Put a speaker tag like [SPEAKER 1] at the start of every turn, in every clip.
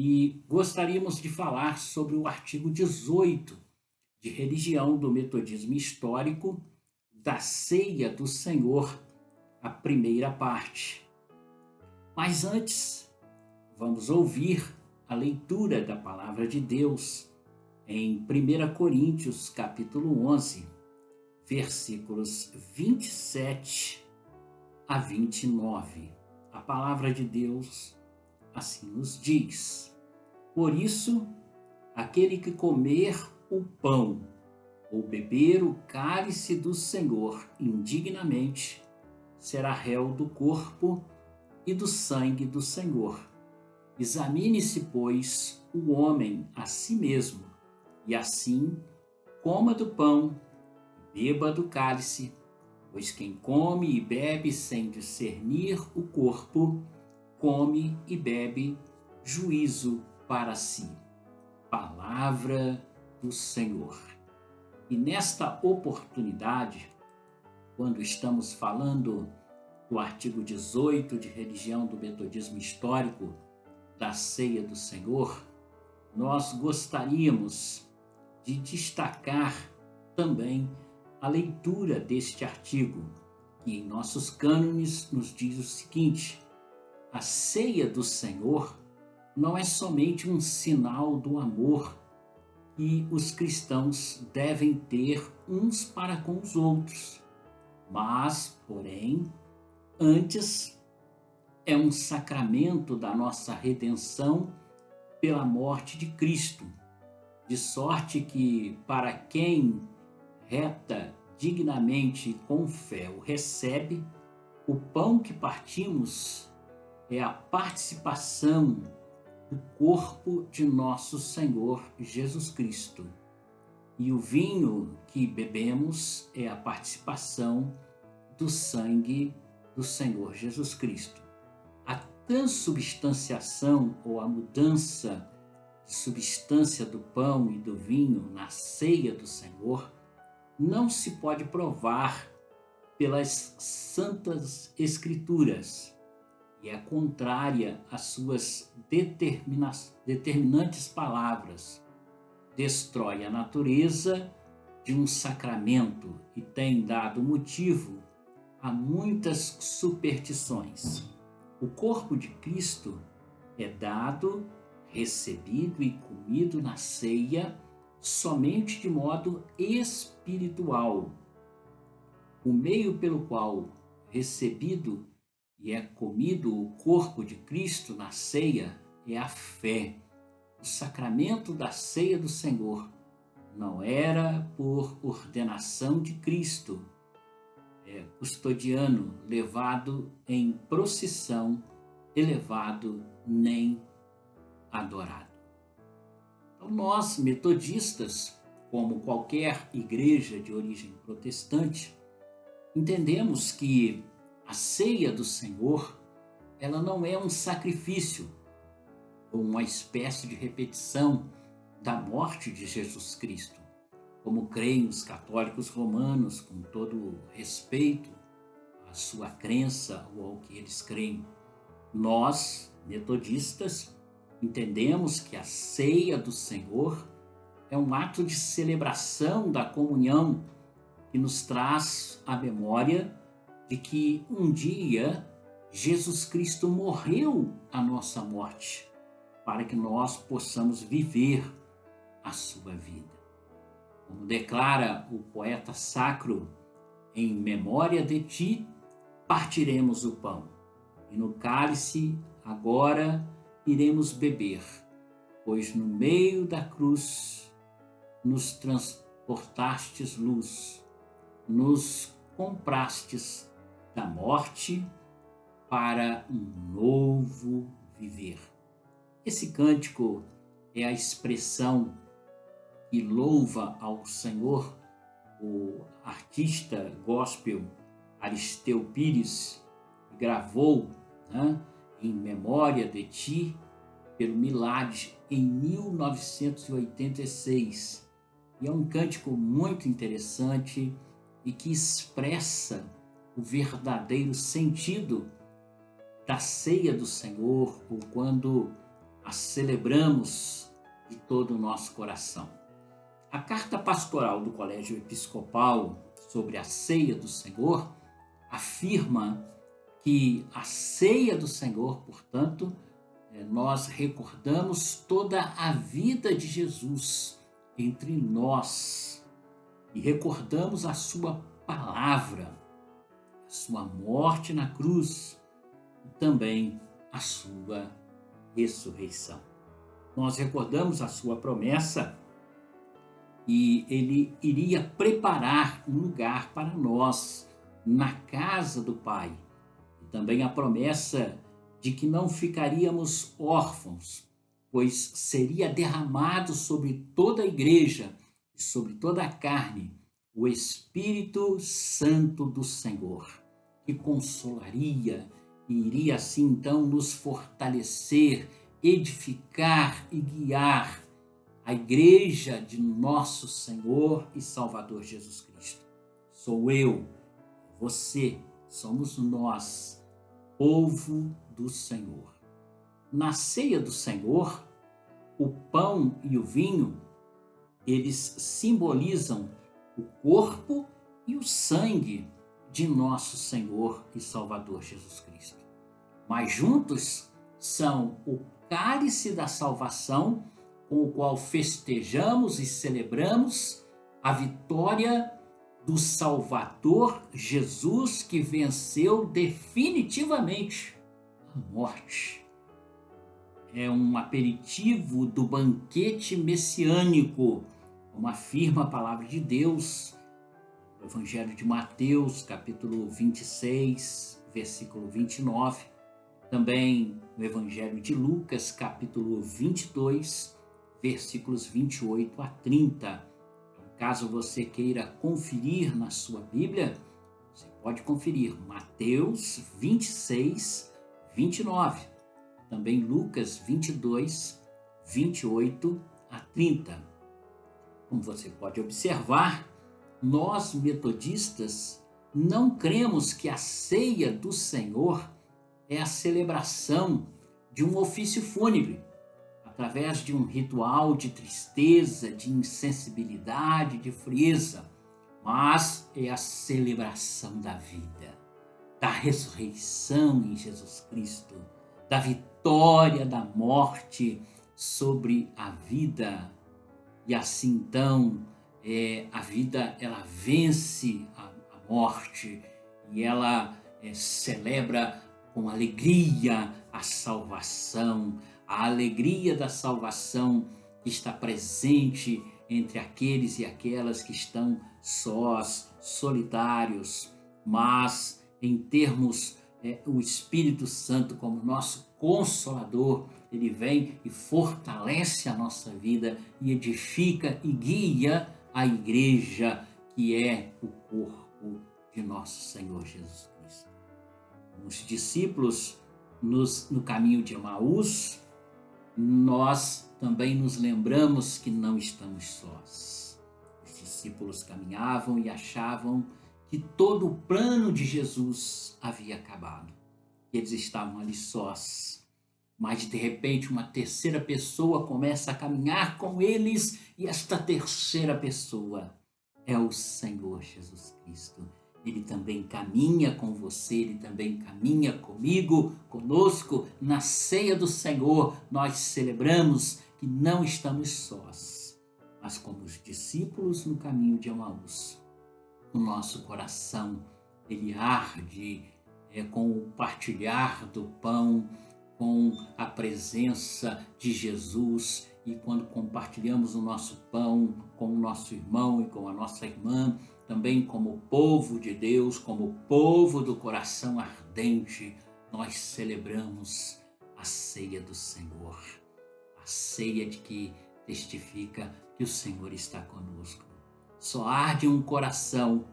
[SPEAKER 1] e gostaríamos de falar sobre o artigo 18 de religião do metodismo histórico da Ceia do Senhor, a primeira parte. Mas antes, vamos ouvir a leitura da palavra de Deus em 1 Coríntios, capítulo 11, versículos 27 a 29. A palavra de Deus assim nos diz: Por isso, aquele que comer o pão ou beber o cálice do Senhor indignamente, será réu do corpo e do sangue do Senhor. Examine-se, pois, o homem a si mesmo, e assim coma do pão e beba do cálice, pois quem come e bebe sem discernir o corpo, come e bebe juízo para si. Palavra do Senhor. E nesta oportunidade, quando estamos falando do artigo 18 de religião do metodismo histórico da Ceia do Senhor, nós gostaríamos de destacar também a leitura deste artigo, que em nossos cânones nos diz o seguinte: a ceia do Senhor não é somente um sinal do amor que os cristãos devem ter uns para com os outros, mas, porém, antes é um sacramento da nossa redenção pela morte de Cristo, de sorte que, para quem reta dignamente e com fé o recebe, o pão que partimos é a participação do corpo de nosso Senhor Jesus Cristo. E o vinho que bebemos é a participação do sangue do Senhor Jesus Cristo. A transubstanciação ou a mudança de substância do pão e do vinho na ceia do Senhor não se pode provar pelas santas escrituras e é contrária às suas determinantes palavras. Destrói a natureza de um sacramento e tem dado motivo a muitas superstições. O corpo de Cristo é dado, recebido e comido na ceia somente de modo espiritual. O meio pelo qual recebido e é comido o corpo de Cristo na ceia é a fé. O sacramento da ceia do Senhor não era por ordenação de Cristo, custodiano, levado em procissão, elevado nem adorado. Então, nós, metodistas, como qualquer igreja de origem protestante, entendemos que a ceia do Senhor, ela não é um sacrifício ou uma espécie de repetição da morte de Jesus Cristo, como creem os católicos romanos, com todo respeito à sua crença ou ao que eles creem. Nós, metodistas, entendemos que a ceia do Senhor é um ato de celebração da comunhão que nos traz a memória de que um dia Jesus Cristo morreu a nossa morte para que nós possamos viver a sua vida. Como declara o poeta sacro, em memória de ti partiremos o pão, e no cálice agora iremos beber, pois no meio da cruz nos transportastes luz, nos comprastes da morte para um novo viver. Esse cântico é a expressão que louva ao Senhor o artista gospel Aristeu Pires gravou, em memória de ti, pelo Milad, em 1986. E é um cântico muito interessante e que expressa o verdadeiro sentido da ceia do Senhor, ou quando a celebramos de todo o nosso coração. A carta pastoral do Colégio Episcopal sobre a ceia do Senhor afirma que a ceia do Senhor, portanto, nós recordamos toda a vida de Jesus entre nós e recordamos a sua palavra, a sua morte na cruz e também a sua ressurreição. Nós recordamos a sua promessa e ele iria preparar um lugar para nós na casa do Pai. E também a promessa de que não ficaríamos órfãos, pois seria derramado sobre toda a igreja e sobre toda a carne o Espírito Santo do Senhor, que consolaria e iria assim então nos fortalecer, edificar e guiar a igreja de nosso Senhor e Salvador Jesus Cristo. Sou eu, você, somos nós, povo do Senhor. Na ceia do Senhor, o pão e o vinho, eles simbolizam o corpo e o sangue de nosso Senhor e Salvador Jesus Cristo. Mas juntos são o cálice da salvação, com o qual festejamos e celebramos a vitória do Salvador Jesus, que venceu definitivamente a morte. É um aperitivo do banquete messiânico, como afirma a palavra de Deus, no Evangelho de Mateus, capítulo 26, versículo 29, também no Evangelho de Lucas, capítulo 22, versículos 28 a 30. Caso você queira conferir na sua Bíblia, você pode conferir Mateus 26, 29. Também Lucas 22, 28 a 30. Como você pode observar, nós metodistas não cremos que a ceia do Senhor é a celebração de um ofício fúnebre, através de um ritual de tristeza, de insensibilidade, de frieza, mas é a celebração da vida, da ressurreição em Jesus Cristo, da vitória da morte sobre a vida. E assim então, a vida ela vence a morte e ela celebra com alegria a salvação, a alegria da salvação que está presente entre aqueles e aquelas que estão sós, solitários, mas em termos o Espírito Santo como nosso consolador, ele vem e fortalece a nossa vida e edifica e guia a igreja, que é o corpo de nosso Senhor Jesus Cristo. Os discípulos no caminho de Emaús, nós também nos lembramos que não estamos sós. Os discípulos caminhavam e achavam que todo o plano de Jesus havia acabado. Eles estavam ali sós. Mas de repente uma terceira pessoa começa a caminhar com eles e esta terceira pessoa é o Senhor Jesus Cristo. Ele também caminha com você, ele também caminha comigo, conosco. Na ceia do Senhor, nós celebramos que não estamos sós, mas como os discípulos no caminho de Emaús. O nosso coração, ele arde com o partilhar do pão, com a presença de Jesus, e quando compartilhamos o nosso pão com o nosso irmão e com a nossa irmã, também como povo de Deus, como povo do coração ardente, nós celebramos a ceia do Senhor, a ceia de que testifica que o Senhor está conosco. Só arde um coração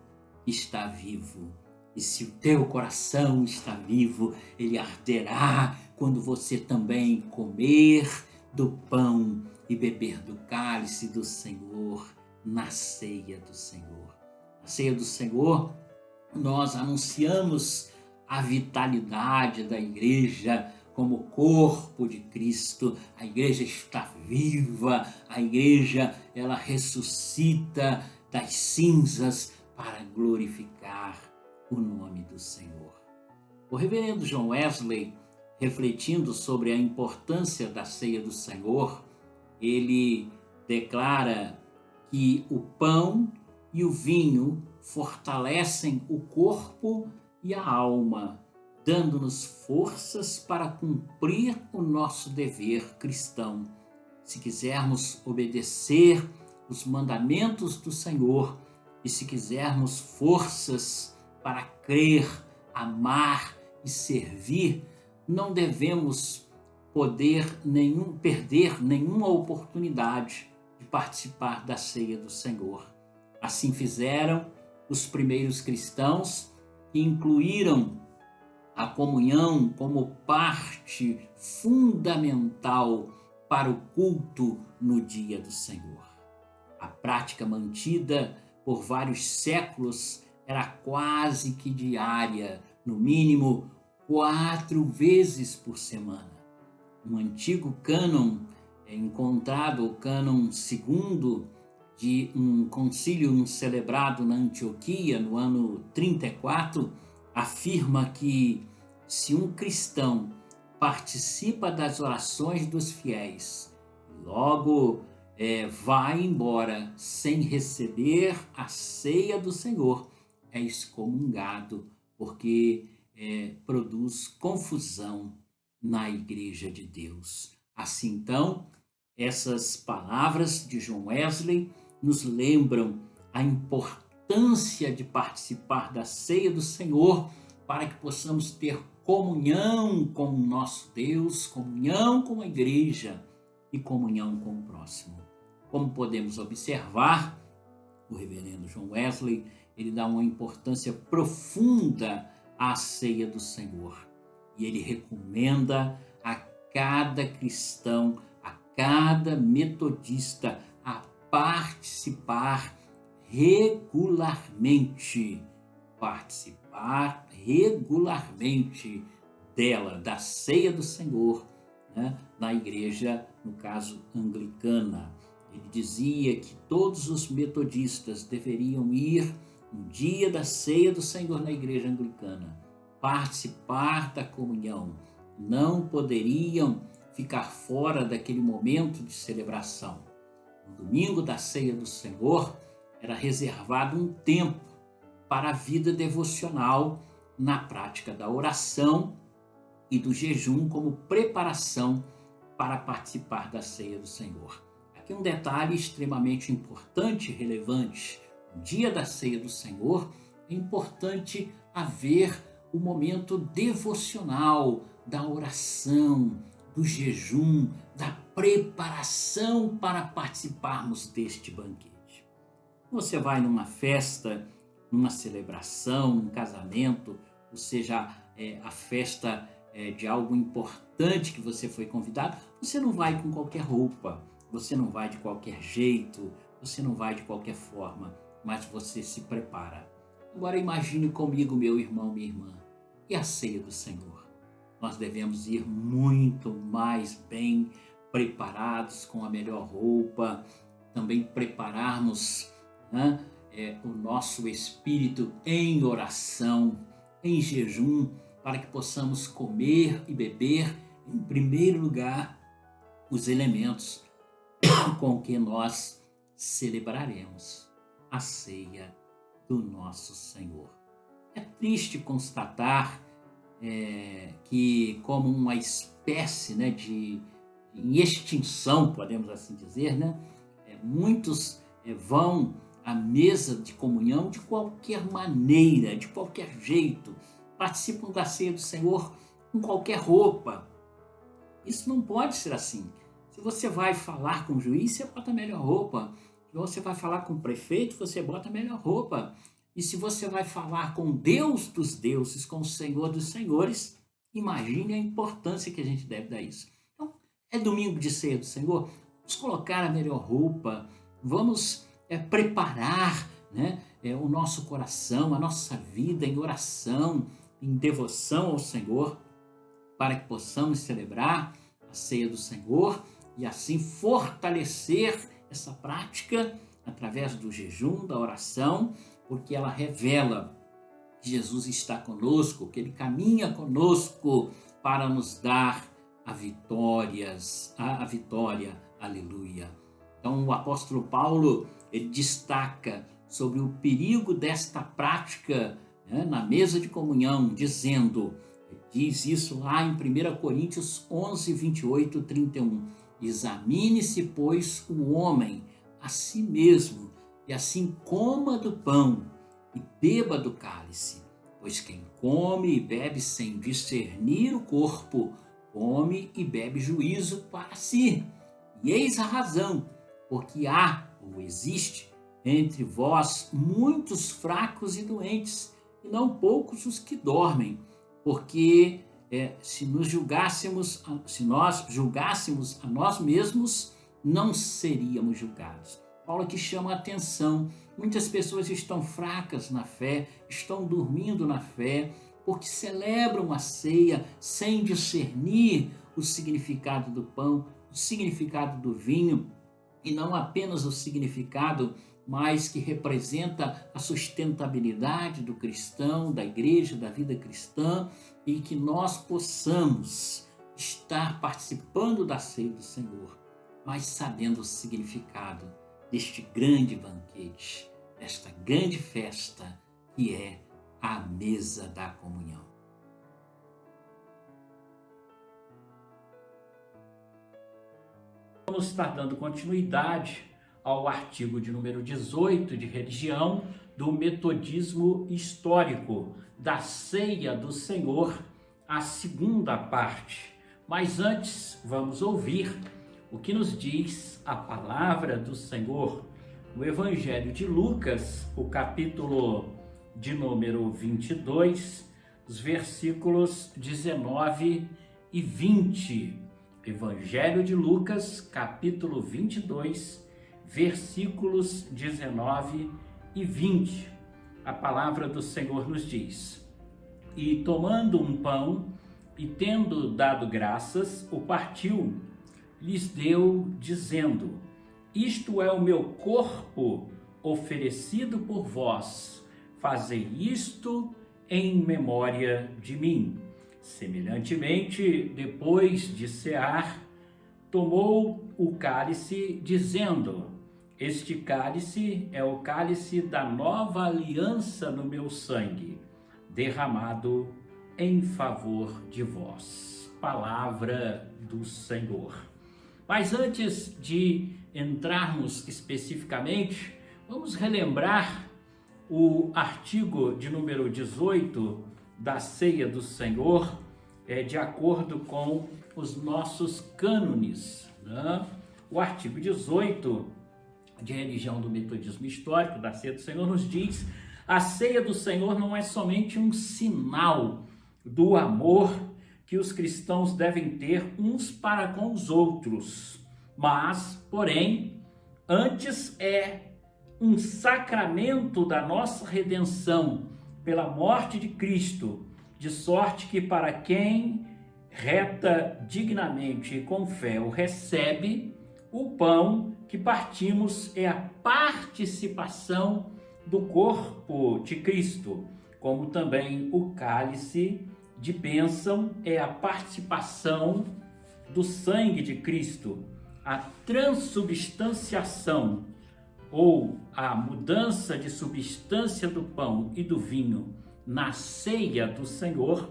[SPEAKER 1] que está vivo, e se o teu coração está vivo, ele arderá quando você também comer do pão e beber do cálice do Senhor na ceia do Senhor. Na ceia do Senhor, nós anunciamos a vitalidade da igreja como corpo de Cristo. A igreja está viva, a igreja ela ressuscita das cinzas para glorificar o nome do Senhor. O reverendo John Wesley, refletindo sobre a importância da ceia do Senhor, ele declara que o pão e o vinho fortalecem o corpo e a alma, dando-nos forças para cumprir o nosso dever cristão. Se quisermos obedecer os mandamentos do Senhor e se quisermos forças para crer, amar e servir, não devemos perder nenhuma oportunidade de participar da ceia do Senhor. Assim fizeram os primeiros cristãos, que incluíram a comunhão como parte fundamental para o culto no dia do Senhor. A prática mantida por vários séculos era quase que diária, no mínimo 4 vezes por semana. Um antigo cânon encontrado, o cânon segundo, de um concílio celebrado na Antioquia no ano 34, afirma que se um cristão participa das orações dos fiéis, logo vai embora sem receber a ceia do Senhor, é excomungado, porque produz confusão na igreja de Deus. Assim, então, essas palavras de John Wesley nos lembram a importância de participar da ceia do Senhor para que possamos ter comunhão com o nosso Deus, comunhão com a igreja e comunhão com o próximo. Como podemos observar, o reverendo John Wesley, ele dá uma importância profunda à ceia do Senhor. E ele recomenda a cada cristão, a cada metodista, a participar regularmente dela, da ceia do Senhor, né, na igreja, no caso anglicana. Ele dizia que todos os metodistas deveriam ir no dia da ceia do Senhor na igreja anglicana, participar da comunhão, não poderiam ficar fora daquele momento de celebração. No domingo da ceia do Senhor era reservado um tempo para a vida devocional na prática da oração e do jejum como preparação para participar da ceia do Senhor. Aqui um detalhe extremamente importante e relevante. No dia da ceia do Senhor é importante haver o momento devocional da oração, do jejum, da preparação para participarmos deste banquete. Você vai numa festa, numa celebração, num casamento, ou seja, a festa de algo importante que você foi convidado, você não vai com qualquer roupa, você não vai de qualquer jeito, você não vai de qualquer forma, mas você se prepara. Agora imagine comigo, meu irmão, minha irmã, e a ceia do Senhor. Nós devemos ir muito mais bem preparados, com a melhor roupa, também prepararmos o nosso espírito em oração, em jejum, para que possamos comer e beber, em primeiro lugar, os elementos com que nós celebraremos a ceia do nosso Senhor. É triste constatar que, como uma espécie em extinção, podemos assim dizer, muitos vão à mesa de comunhão de qualquer maneira, de qualquer jeito, participam da ceia do Senhor com qualquer roupa. Isso não pode ser assim. Se você vai falar com o juiz, você bota a melhor roupa. Se você vai falar com o prefeito, você bota a melhor roupa. E se você vai falar com Deus dos deuses, com o Senhor dos senhores, imagine a importância que a gente deve dar a isso. Então, é domingo de ceia do Senhor, vamos colocar a melhor roupa, vamos preparar o nosso coração, a nossa vida em oração, em devoção ao Senhor, para que possamos celebrar a ceia do Senhor e assim fortalecer essa prática através do jejum, da oração, porque ela revela que Jesus está conosco, que Ele caminha conosco para nos dar a vitória, aleluia. Então o apóstolo Paulo, ele destaca sobre o perigo desta prática, na mesa de comunhão, dizendo, diz isso lá em 1 Coríntios 11, 28, 31, examine-se, pois, o homem a si mesmo, e assim coma do pão e beba do cálice, pois quem come e bebe sem discernir o corpo, come e bebe juízo para si. E eis a razão, porque há ou existe entre vós muitos fracos e doentes, e não poucos os que dormem, porque se nós julgássemos a nós mesmos, não seríamos julgados. Paulo aqui chama a atenção. Muitas pessoas estão fracas na fé, estão dormindo na fé, porque celebram a ceia sem discernir o significado do pão, o significado do vinho, e não apenas o significado, mas que representa a sustentabilidade do cristão, da igreja, da vida cristã, e que nós possamos estar participando da ceia do Senhor, mas sabendo o significado deste grande banquete, desta grande festa que é a mesa da comunhão. Vamos estar dando continuidade ao artigo de número 18 de religião do metodismo histórico da ceia do Senhor, a segunda parte. Mas antes, vamos ouvir o que nos diz a palavra do Senhor no Evangelho de Lucas, o capítulo de número 22, os versículos 19 e 20. Evangelho de Lucas, capítulo 22, versículos 19 e 20. A palavra do Senhor nos diz: E tomando um pão, e tendo dado graças, o partiu, lhes deu, dizendo: Isto é o meu corpo oferecido por vós, fazei isto em memória de mim. Semelhantemente, depois de cear, tomou o cálice, dizendo: Este cálice é o cálice da nova aliança no meu sangue, derramado em favor de vós. Palavra do Senhor. Mas antes de entrarmos especificamente, vamos relembrar o artigo de número 18 da ceia do Senhor, de acordo com os nossos cânones, né? O artigo 18 de religião do metodismo histórico da ceia do Senhor nos diz: a ceia do Senhor não é somente um sinal do amor que os cristãos devem ter uns para com os outros, mas, porém, antes é um sacramento da nossa redenção pela morte de Cristo, de sorte que para quem reta dignamente e com fé o recebe, o pão que partimos é a participação do corpo de Cristo, como também o cálice de bênção é a participação do sangue de Cristo. A transubstanciação ou a mudança de substância do pão e do vinho na ceia do Senhor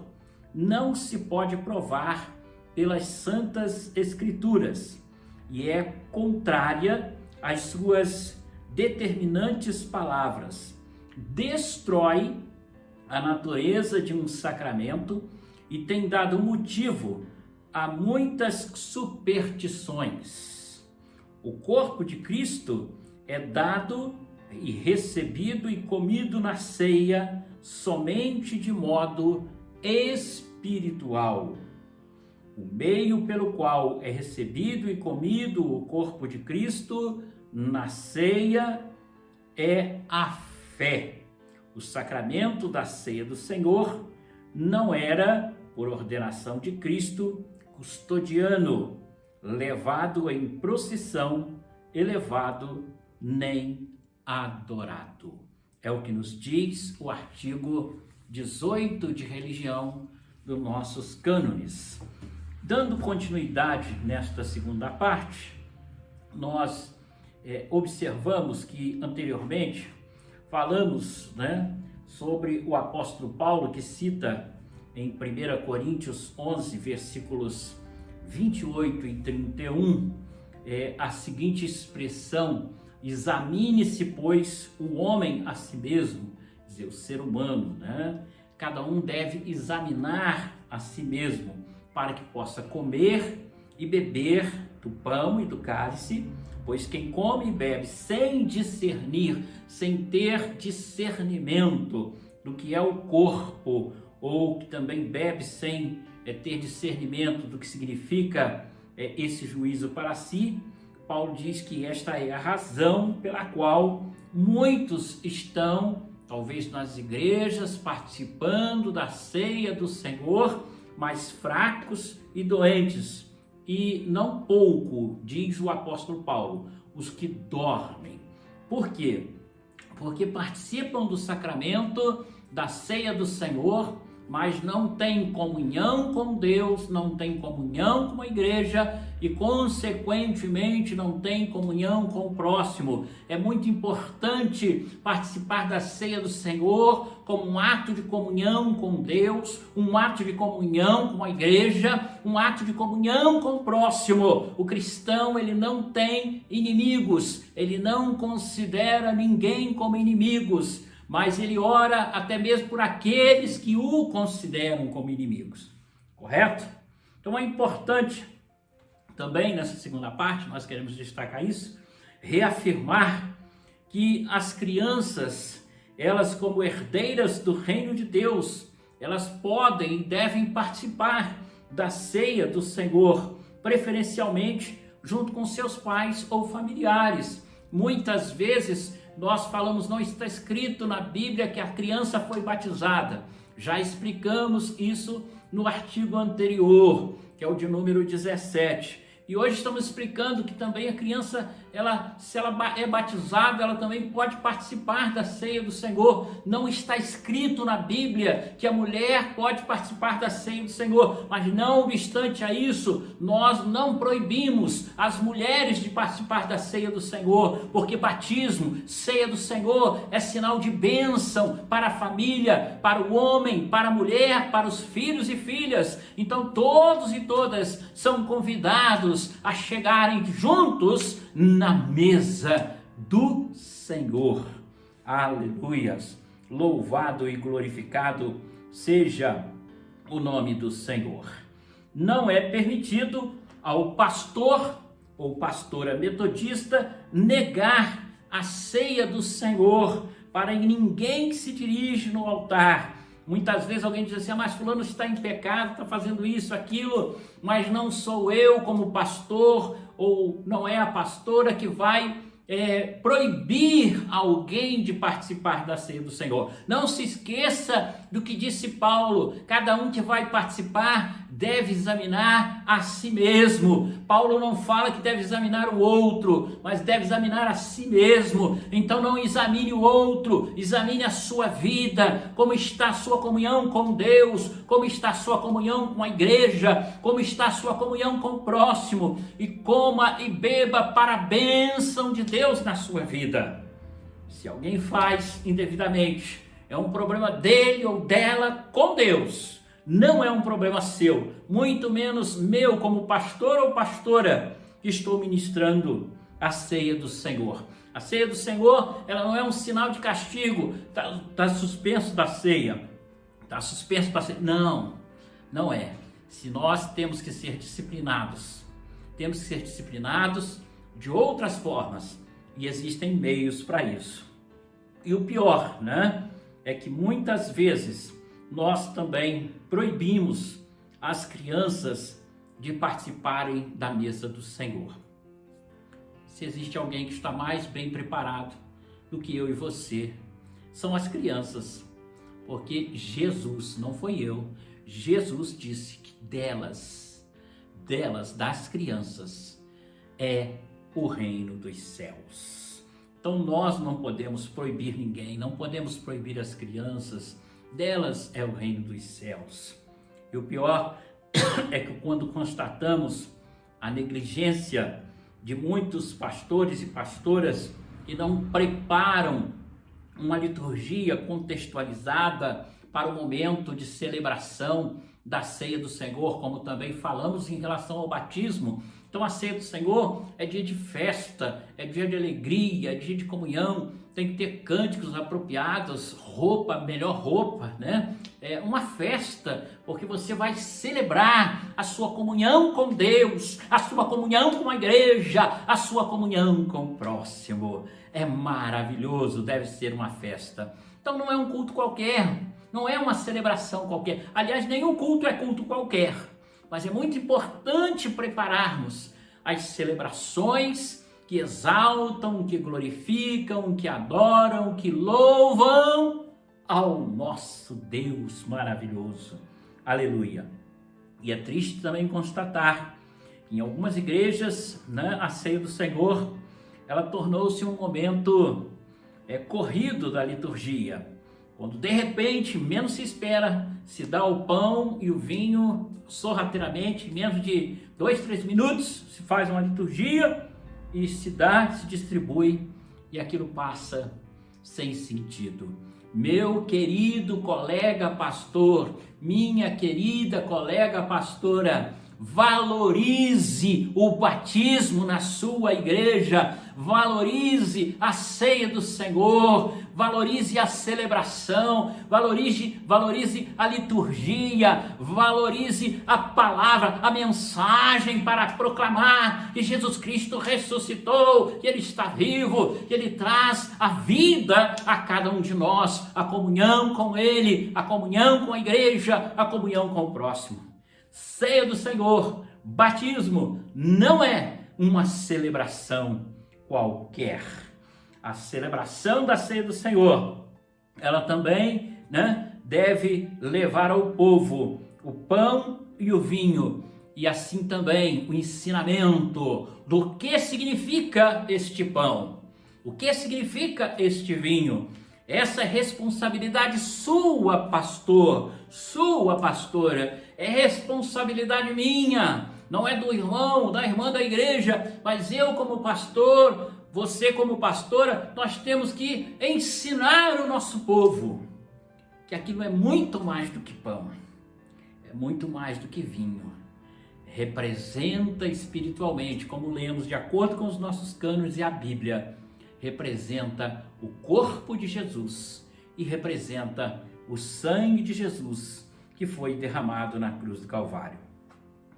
[SPEAKER 1] não se pode provar pelas Santas Escrituras e é contrária às suas determinantes palavras. Destrói a natureza de um sacramento e tem dado motivo a muitas superstições. O corpo de Cristo é dado e recebido e comido na ceia somente de modo espiritual. O meio pelo qual é recebido e comido o corpo de Cristo na ceia é a fé. O sacramento da ceia do Senhor não era por ordenação de Cristo, custodiano, levado em procissão, elevado, nem adorado. É o que nos diz o artigo 18 de religião dos nossos cânones. Dando continuidade nesta segunda parte, nós observamos que anteriormente falamos, sobre o apóstolo Paulo, que cita em 1 Coríntios 11, versículos 28 e 31, a seguinte expressão: examine-se, pois, o homem a si mesmo, quer dizer, o ser humano, Cada um deve examinar a si mesmo, para que possa comer e beber do pão e do cálice, pois quem come e bebe sem discernir, sem ter discernimento do que é o corpo, ou que também bebe sem ter discernimento do que significa esse juízo para si, Paulo diz que esta é a razão pela qual muitos estão, talvez nas igrejas, participando da ceia do Senhor, mas fracos e doentes. E não pouco, diz o apóstolo Paulo, os que dormem. Por quê? Porque participam do sacramento da ceia do Senhor, mas não têm comunhão com Deus, não têm comunhão com a igreja e, consequentemente, não têm comunhão com o próximo. É muito importante participar da ceia do Senhor como um ato de comunhão com Deus, um ato de comunhão com a igreja, um ato de comunhão com o próximo. O cristão, ele não tem inimigos, ele não considera ninguém como inimigos, mas ele ora até mesmo por aqueles que o consideram como inimigos, correto? Então é importante também nessa segunda parte, nós queremos destacar isso, reafirmar que as crianças, elas como herdeiras do reino de Deus, elas podem e devem participar da ceia do Senhor, preferencialmente junto com seus pais ou familiares. Muitas vezes nós falamos, não está escrito na Bíblia que a criança foi batizada. Já explicamos isso no artigo anterior, que é o de número 17. E hoje estamos explicando que também a criança, se ela é batizada, ela também pode participar da ceia do Senhor. Não está escrito na Bíblia que a mulher pode participar da ceia do Senhor, mas não obstante a isso, nós não proibimos as mulheres de participar da ceia do Senhor, porque batismo, ceia do Senhor, é sinal de bênção para a família, para o homem, para a mulher, para os filhos e filhas. Então todos e todas são convidados a chegarem juntos na mesa do Senhor. Aleluias! Louvado e glorificado seja o nome do Senhor. Não é permitido ao pastor ou pastora metodista negar a ceia do Senhor para ninguém que se dirige no altar. Muitas vezes alguém diz assim, mas fulano está em pecado, está fazendo isso, aquilo, mas não sou eu como pastor, ou não é a pastora que vai proibir alguém de participar da ceia do Senhor. Não se esqueça do que disse Paulo, cada um que vai participar deve examinar a si mesmo. Paulo não fala que deve examinar o outro, mas deve examinar a si mesmo. Então não examine o outro, examine a sua vida, como está a sua comunhão com Deus, como está a sua comunhão com a igreja, como está a sua comunhão com o próximo, e coma e beba para a bênção de Deus na sua vida. Se alguém faz indevidamente, é um problema dele ou dela com Deus, não é um problema seu, muito menos meu como pastor ou pastora que estou ministrando a ceia do Senhor. A ceia do Senhor, ela não é um sinal de castigo, está suspenso da ceia, está suspenso da ceia. Não é. Se nós temos que ser disciplinados de outras formas, e existem meios para isso. E o pior, é que muitas vezes nós também proibimos as crianças de participarem da mesa do Senhor. Se existe alguém que está mais bem preparado do que eu e você, são as crianças, porque Jesus, não foi eu, Jesus disse que das crianças, é o reino dos céus. Então nós não podemos proibir ninguém, não podemos proibir as crianças, delas é o reino dos céus. E o pior é que quando constatamos a negligência de muitos pastores e pastoras que não preparam uma liturgia contextualizada para o momento de celebração da ceia do Senhor, como também falamos em relação ao batismo. Então a ceia do Senhor é dia de festa, é dia de alegria, é dia de comunhão, tem que ter cânticos apropriados, melhor roupa, né? É uma festa, porque você vai celebrar a sua comunhão com Deus, a sua comunhão com a igreja, a sua comunhão com o próximo. É maravilhoso, deve ser uma festa. Então não é um culto qualquer, não é uma celebração qualquer. Aliás, nenhum culto é culto qualquer. Mas é muito importante prepararmos as celebrações que exaltam, que glorificam, que adoram, que louvam ao nosso Deus maravilhoso. Aleluia. E é triste também constatar que em algumas igrejas, né, a ceia do Senhor, ela tornou-se um momento corrido da liturgia. Quando de repente, menos se espera, se dá o pão e o vinho sorrateiramente, em menos de 2-3 minutos, se faz uma liturgia e se distribui, e aquilo passa sem sentido. Meu querido colega pastor, minha querida colega pastora, valorize o batismo na sua igreja, valorize a ceia do Senhor, valorize a celebração, valorize a liturgia, valorize a palavra, a mensagem para proclamar que Jesus Cristo ressuscitou, que Ele está vivo, que Ele traz a vida a cada um de nós, a comunhão com Ele, a comunhão com a igreja, a comunhão com o próximo. Ceia do Senhor, batismo, não é uma celebração qualquer. A celebração da ceia do Senhor, ela também, deve levar ao povo o pão e o vinho, e assim também o ensinamento do que significa este pão, o que significa este vinho. Essa é responsabilidade sua, pastor, sua, pastora, é responsabilidade minha, não é do irmão, da irmã da igreja, mas eu como pastor, você como pastora, nós temos que ensinar o nosso povo que aquilo é muito mais do que pão, é muito mais do que vinho, representa espiritualmente, como lemos de acordo com os nossos cânones e a Bíblia, representa o corpo de Jesus e representa o sangue de Jesus que foi derramado na cruz do Calvário.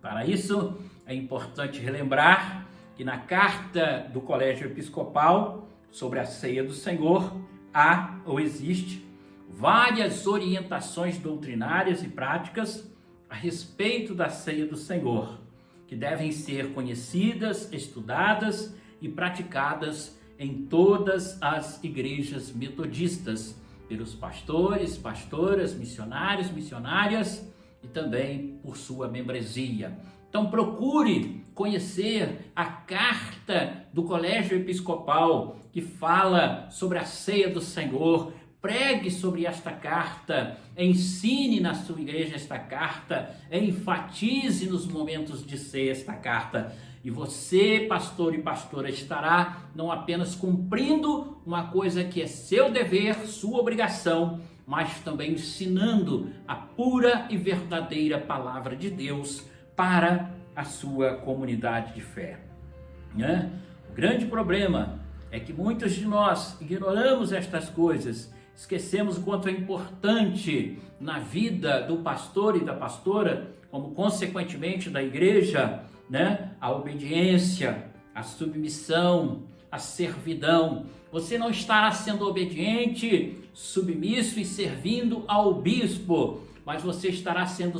[SPEAKER 1] Para isso, é importante relembrar que na carta do Colégio Episcopal sobre a ceia do Senhor, há ou existe várias orientações doutrinárias e práticas a respeito da ceia do Senhor, que devem ser conhecidas, estudadas e praticadas em todas as igrejas metodistas, pelos pastores, pastoras, missionários, missionárias e também por sua membresia. Então procure conhecer a carta do Colégio Episcopal que fala sobre a ceia do Senhor, pregue sobre esta carta, ensine na sua igreja esta carta, enfatize nos momentos de ceia esta carta. E você, pastor e pastora, estará não apenas cumprindo uma coisa que é seu dever, sua obrigação, mas também ensinando a pura e verdadeira palavra de Deus para a sua comunidade de fé. O grande problema é que muitos de nós ignoramos estas coisas, esquecemos o quanto é importante na vida do pastor e da pastora, como consequentemente da igreja, a obediência, a submissão, a servidão. Você não estará sendo obediente, submisso e servindo ao bispo, mas você estará sendo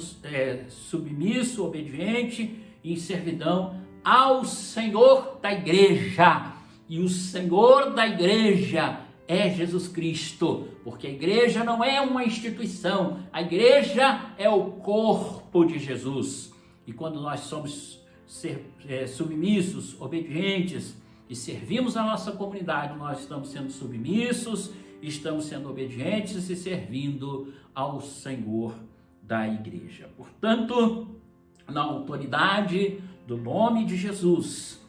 [SPEAKER 1] submisso, obediente e em servidão ao Senhor da igreja. E o Senhor da igreja é Jesus Cristo, porque a igreja não é uma instituição, a igreja é o corpo de Jesus. E quando nós somos submissos, obedientes e servimos a nossa comunidade, nós estamos sendo submissos, estamos sendo obedientes e servindo ao Senhor da igreja. Portanto, na autoridade do nome de Jesus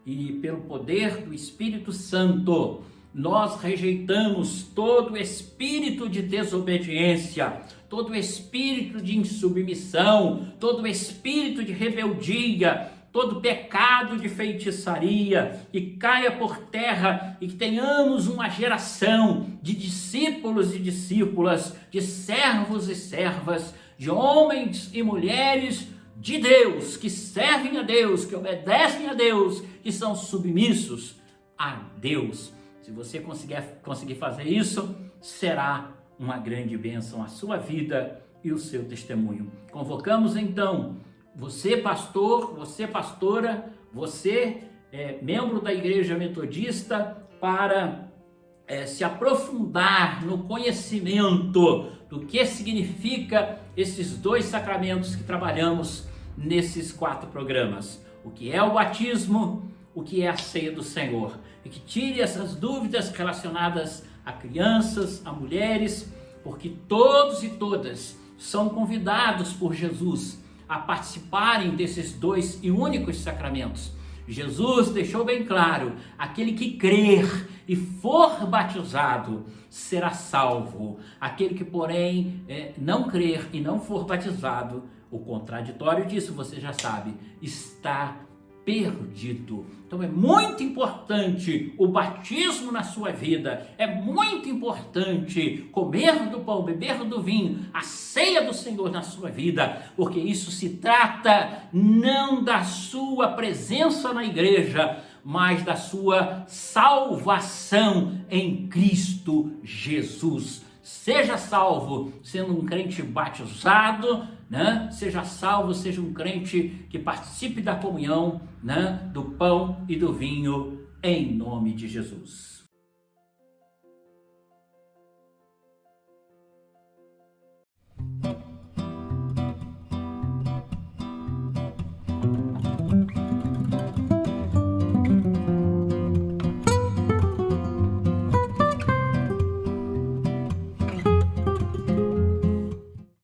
[SPEAKER 1] e pelo poder do Espírito Santo, nós rejeitamos todo espírito de desobediência, todo espírito de insubmissão, todo espírito de rebeldia, todo pecado de feitiçaria, e caia por terra, e que tenhamos uma geração de discípulos e discípulas, de servos e servas, de homens e mulheres de Deus, que servem a Deus, que obedecem a Deus, que são submissos a Deus. Se você conseguir fazer isso, será uma grande bênção a sua vida e o seu testemunho. Convocamos então você, pastor, você, pastora, você, membro da Igreja Metodista, para se aprofundar no conhecimento do que significa esses 2 sacramentos que trabalhamos nesses 4 programas. O que é o batismo, o que é a ceia do Senhor. E que tire essas dúvidas relacionadas a crianças, a mulheres, porque todos e todas são convidados por Jesus a participarem desses 2 e únicos sacramentos. Jesus deixou bem claro: aquele que crer e for batizado será salvo. Aquele que, porém, não crer e não for batizado, o contraditório disso você já sabe, está perdido. Então é muito importante o batismo na sua vida, é muito importante comer do pão, beber do vinho, a ceia do Senhor na sua vida, porque isso se trata não da sua presença na igreja, mas da sua salvação em Cristo Jesus. Seja salvo sendo um crente batizado, né? Seja salvo, seja um crente que participe da comunhão, né? Do pão e do vinho, em nome de Jesus.